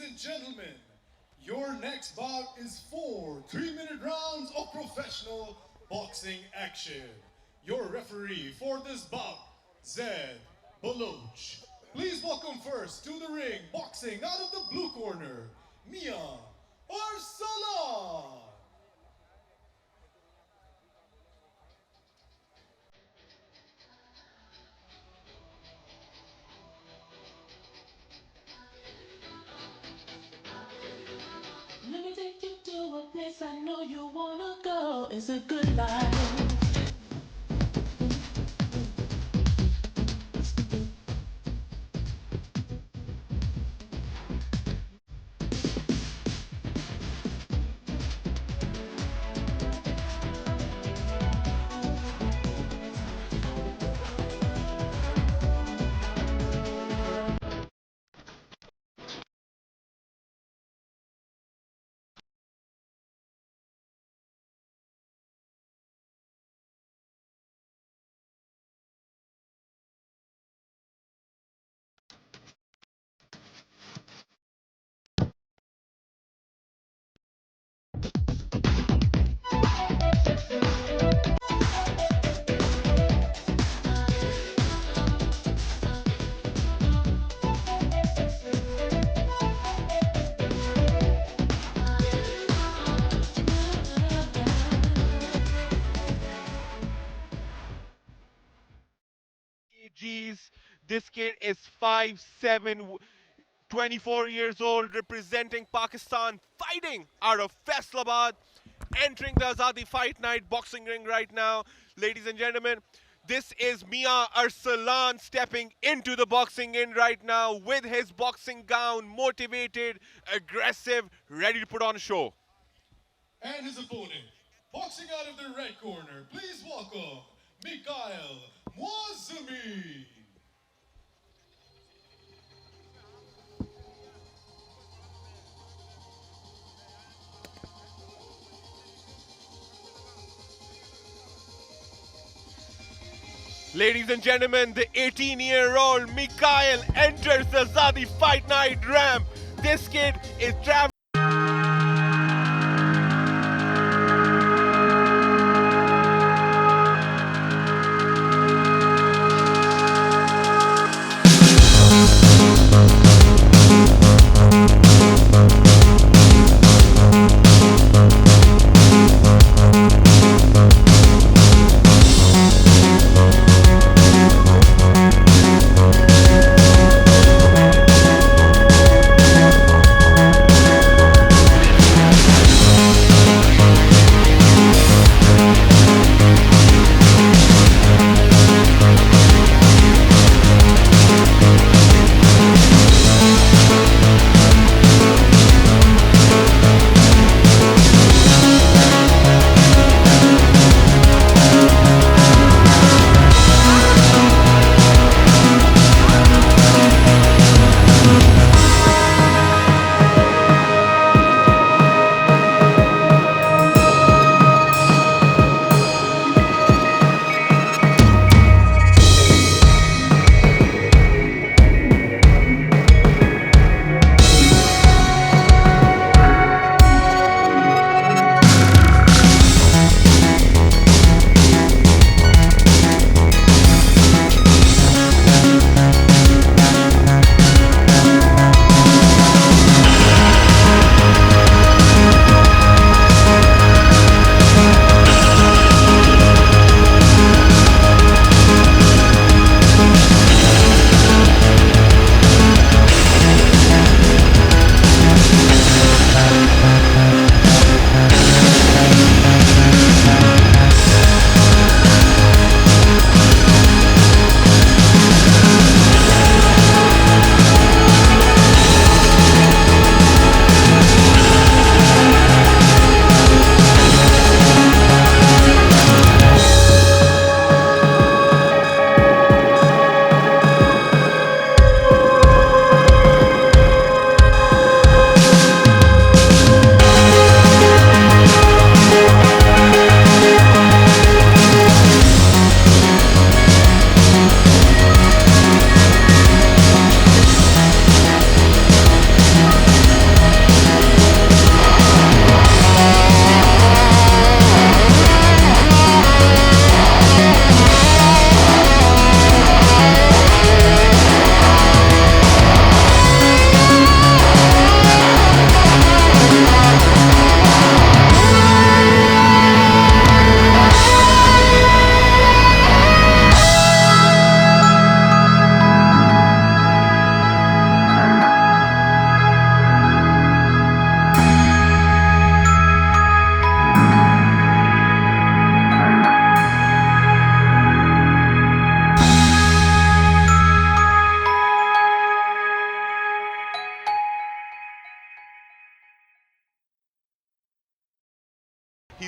and gentlemen, your next bout is 4 3-minute rounds of professional boxing action. Your referee for this bout, Zed Baloch. Please welcome first to the ring, boxing out of the blue corner, Mikaeil Arsalan. Let me take you to a place I know you wanna go. It's a good life. Geez, this kid is 5'7", 24 years old, representing Pakistan, fighting out of Faisalabad, entering the Azadi Fight Night boxing ring right now. Ladies and gentlemen, this is Mikaeil Arsalan stepping into the boxing ring right now with his boxing gown, motivated, aggressive, ready to put on a show. And his opponent, boxing out of the red corner, please welcome Mikael Muazzami. Ladies and gentlemen, the 18-year-old Mikaeil enters the Azadi Fight Night ramp. This kid is traveling.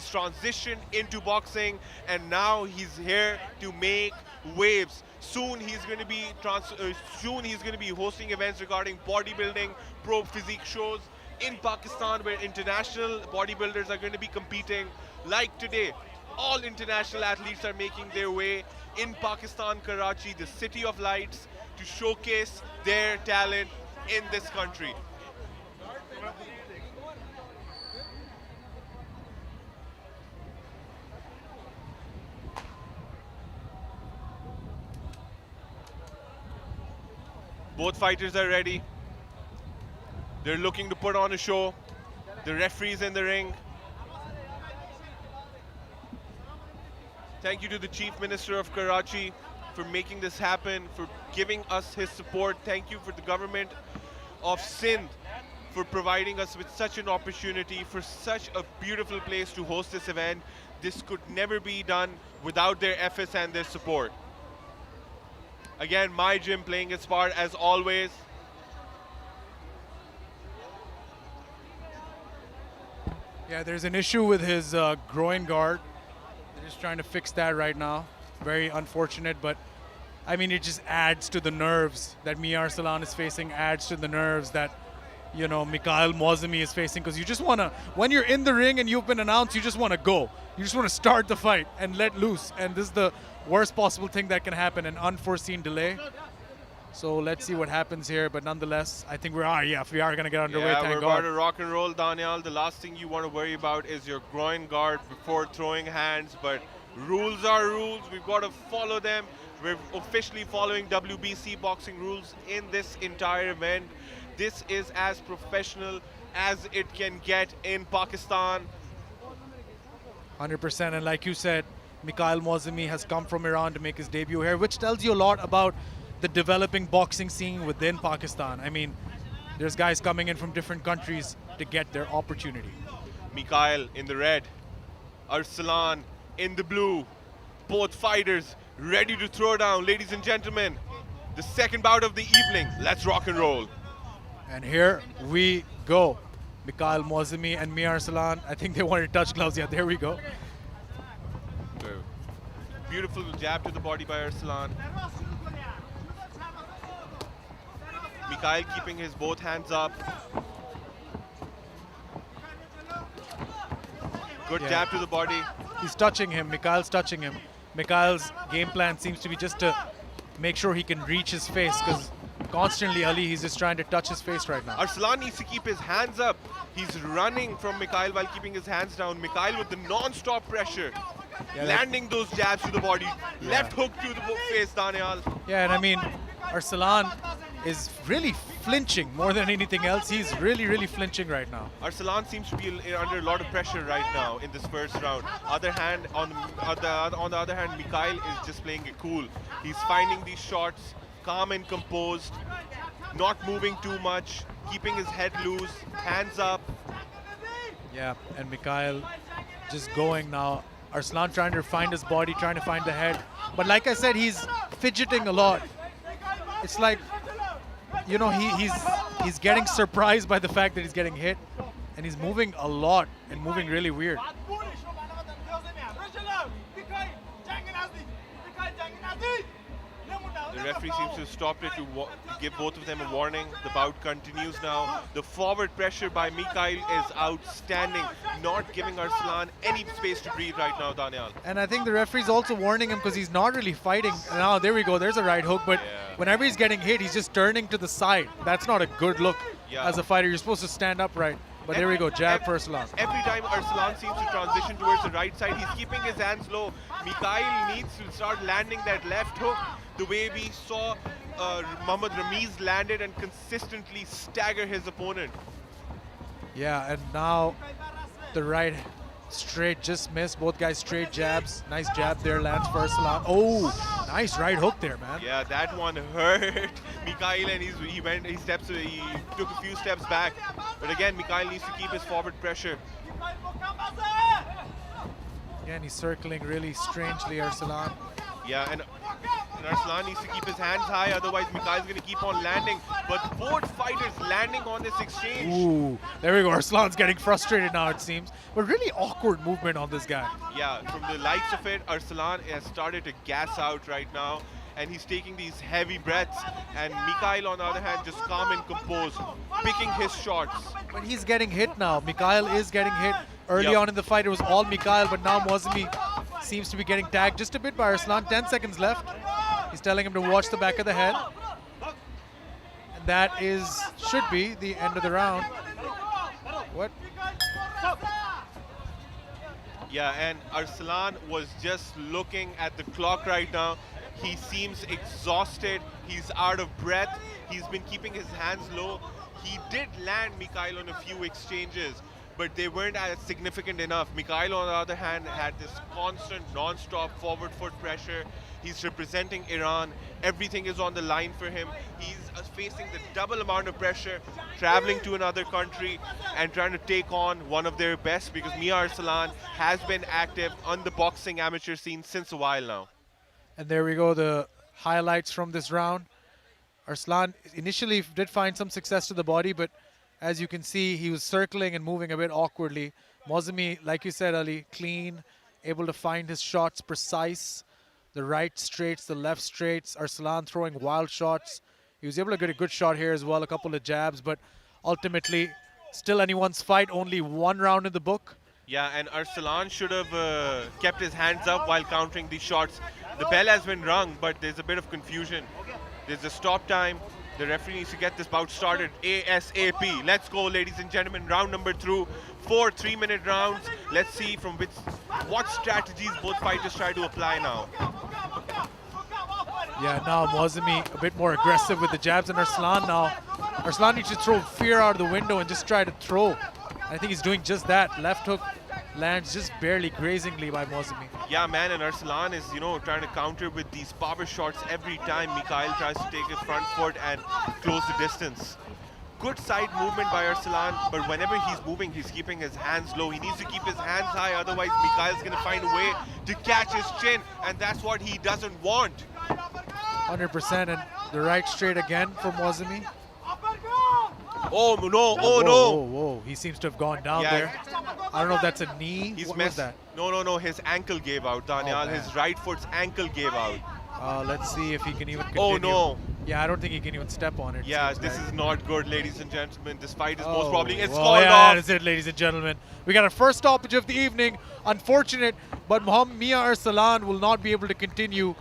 He's transitioned into boxing, and now he's here to make waves. Soon he's going to be hosting events regarding bodybuilding, pro physique shows in Pakistan, where international bodybuilders are going to be competing. Like today, all international athletes are making their way in Pakistan, Karachi, the city of lights, to showcase their talent in this country. Both fighters are ready. They're looking to put on a show. The referee's in the ring. Thank you to the Chief Minister of Karachi for making this happen, for giving us his support. Thank you for the government of Sindh for providing us with such an opportunity, for such a beautiful place to host this event. This could never be done without their efforts and their support. Again, my gym playing its part as always. Yeah, there's an issue with his groin guard. They're just trying to fix that right now. Very unfortunate, but I mean, it just adds to the nerves that Mikaeil and Arsalan is facing, adds to the nerves that, you know, Mikael Moazami is facing, because you just want to, when you're in the ring and you've been announced, you just want to go. You just want to start the fight and let loose. And this is the worst possible thing that can happen, an unforeseen delay. So let's see what happens here. But nonetheless, I think we are going to get underway. Yeah, thank we're God. about to rock and roll, Daniel. The last thing you want to worry about is your groin guard before throwing hands. But rules are rules. We've got to follow them. We're officially following WBC boxing rules in this entire event. This is as professional as it can get in Pakistan. 100%, and like you said, Mikael Moazami has come from Iran to make his debut here, which tells you a lot about the developing boxing scene within Pakistan. I mean, there's guys coming in from different countries to get their opportunity. Mikael in the red, Arsalan in the blue. Both fighters ready to throw down. Ladies and gentlemen, the second bout of the evening. Let's rock and roll. And here we go. Mikael Moazami and Mikaeil and Arsalan. I think they wanted to touch gloves. Yeah, there we go. Beautiful jab to the body by Arsalan. Mikael keeping his both hands up. Good jab to the body. He's touching him. Mikael's touching him. Mikael's game plan seems to be just to make sure he can reach his face, because constantly, Ali, he's just trying to touch his face right now. Arsalan needs to keep his hands up. He's running from Mikael while keeping his hands down. Mikael with the non-stop pressure. Yeah, landing those jabs to the body. Left hook to the face, Daniel. Yeah, and I mean, Arsalan is really flinching more than anything else. He's really flinching right now. Arsalan seems to be under a lot of pressure right now in this first round. On the other hand, Mikael is just playing it cool. He's finding these shots, calm and composed, not moving too much, keeping his head loose, hands up. Yeah, and Mikael just going now. Arsalan trying to find his body, trying to find the head. But like I said, he's fidgeting a lot. It's like, you know, he's getting surprised by the fact that he's getting hit. And he's moving a lot and moving really weird. The referee seems to have stopped it to give both of them a warning. The bout continues now. The forward pressure by Mikael is outstanding, not giving Arsalan any space to breathe right now, Daniel. And I think the referee's also warning him because he's not really fighting. Now, there we go. There's a right hook. But whenever he's getting hit, he's just turning to the side. That's not a good look as a fighter. You're supposed to stand upright. But there we go, jab for Arsalan. Every time Arsalan seems to transition towards the right side, he's keeping his hands low. Mikael needs to start landing that left hook the way we saw Muhammad Ramiz landed and consistently stagger his opponent. Yeah, and now the right straight just missed. Both guys straight jabs. Nice jab there, lands for Arsalan. Oh, nice right hook there, man. Yeah, that one hurt Mikael, and he took a few steps back. But again, Mikael needs to keep his forward pressure. Again, he's circling really strangely, Arsalan. Yeah, and Arslan needs to keep his hands high, otherwise Mikael's going to keep on landing. But both fighters landing on this exchange. Ooh, there we go. Arslan's getting frustrated now, it seems. But really awkward movement on this guy. Yeah, from the likes of it, Arsalan has started to gas out right now, and he's taking these heavy breaths. And Mikael, on the other hand, just calm and composed, picking his shots. But he's getting hit now. Mikael is getting hit. Early Yep. on in the fight, it was all Mikael, but now Mozami seems to be getting tagged just a bit by Arslan. 10 seconds left. He's telling him to watch the back of the head. And that should be the end of the round. What? Yeah, and Arsalan was just looking at the clock right now. He seems exhausted. He's out of breath. He's been keeping his hands low. He did land Mikael on a few exchanges, but they weren't as significant enough. Mikael, on the other hand, had this constant, non-stop forward foot pressure. He's representing Iran. Everything is on the line for him. He's facing the double amount of pressure, traveling to another country and trying to take on one of their best, because Mikaeil and Arsalan has been active on the boxing amateur scene since a while now. And there we go, the highlights from this round. Arslan initially did find some success to the body, but as you can see, he was circling and moving a bit awkwardly. Mozami, like you said, Ali, clean, able to find his shots precise. The right straights, the left straights. Arsalan throwing wild shots. He was able to get a good shot here as well, a couple of jabs, but ultimately, still anyone's fight, only one round in the book. Yeah, and Arsalan should have kept his hands up while countering these shots. The bell has been rung, but there's a bit of confusion. There's a stop time. The referee needs to get this bout started ASAP. Let's go, ladies and gentlemen. Round number 2. 4 3-minute rounds. Let's see from what strategies both fighters try to apply now. Yeah, now Mozami a bit more aggressive with the jabs, and Arslan now. Arslan needs to throw fear out of the window and just try to throw. I think he's doing just that. Left hook lands just barely grazingly by Mozami. Yeah, man, and Arsalan is, trying to counter with these power shots every time Mikael tries to take his front foot and close the distance. Good side movement by Arsalan, but whenever he's moving, he's keeping his hands low. He needs to keep his hands high, otherwise Mikael's going to find a way to catch his chin, and that's what he doesn't want. 100%, and the right straight again for Mozami. Oh no, oh Whoa, no. whoa, whoa. He seems to have gone down Yeah. there. I don't know if that's a knee. He's What was messed. that? No, his ankle gave out, Daniel. man. His right foot's ankle gave out. Let's see if he can even continue. Oh no. Yeah, I don't think he can even step on it. Yeah, seems this like. is not good, ladies and gentlemen. This fight is most Oh, probably it's well, called yeah, off. that's it, ladies and gentlemen. We got our first stoppage of the evening. Unfortunate, but Mikaeil and Arsalan will not be able to continue.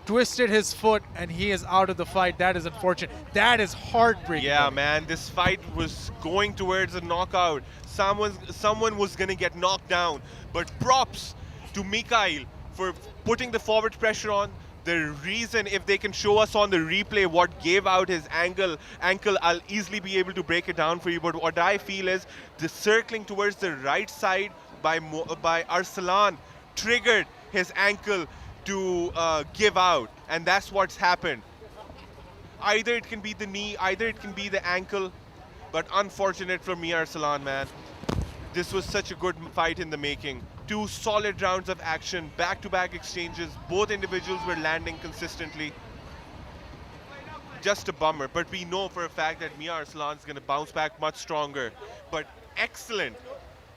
Twisted his foot, and he is out of the fight. That is unfortunate. That is heartbreaking. Yeah, buddy. man, this fight was going towards a knockout. Someone was gonna get knocked down. But props to Mikael for putting the forward pressure on. The reason, if they can show us on the replay what gave out his ankle, I'll easily be able to break it down for you. But what I feel is the circling towards the right side by Arsalan triggered his ankle to give out, and that's what's happened. Either it can be the knee, either it can be the ankle, but unfortunate for Mikaeil Arsalan, man. This was such a good fight in the making. 2 solid rounds of action, back-to-back exchanges. Both individuals were landing consistently. Just a bummer, but we know for a fact that Mikaeil Arsalan is going to bounce back much stronger. But excellent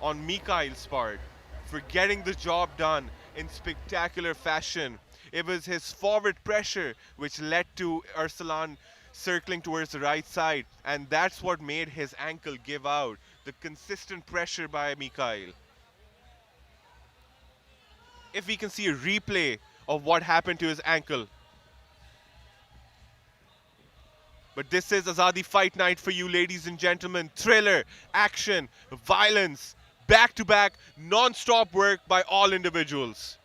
on Mikael's part for getting the job done in spectacular fashion. It was his forward pressure which led to Arsalan circling towards the right side, and that's what made his ankle give out. The consistent pressure by Mikael. If we can see a replay of what happened to his ankle. But this is Azadi Fight Night for you, ladies and gentlemen. Thriller, action, violence, back-to-back, non-stop work by all individuals.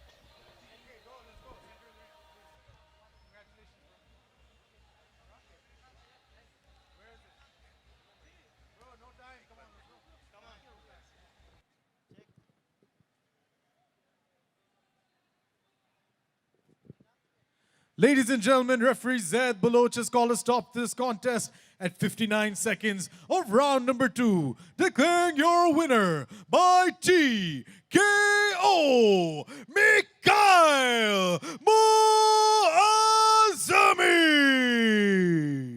Ladies and gentlemen, referee Zaid Baloch has called a stop to this contest at 59 seconds of round number 2, declaring your winner by TKO, Mikaeil Muazzami!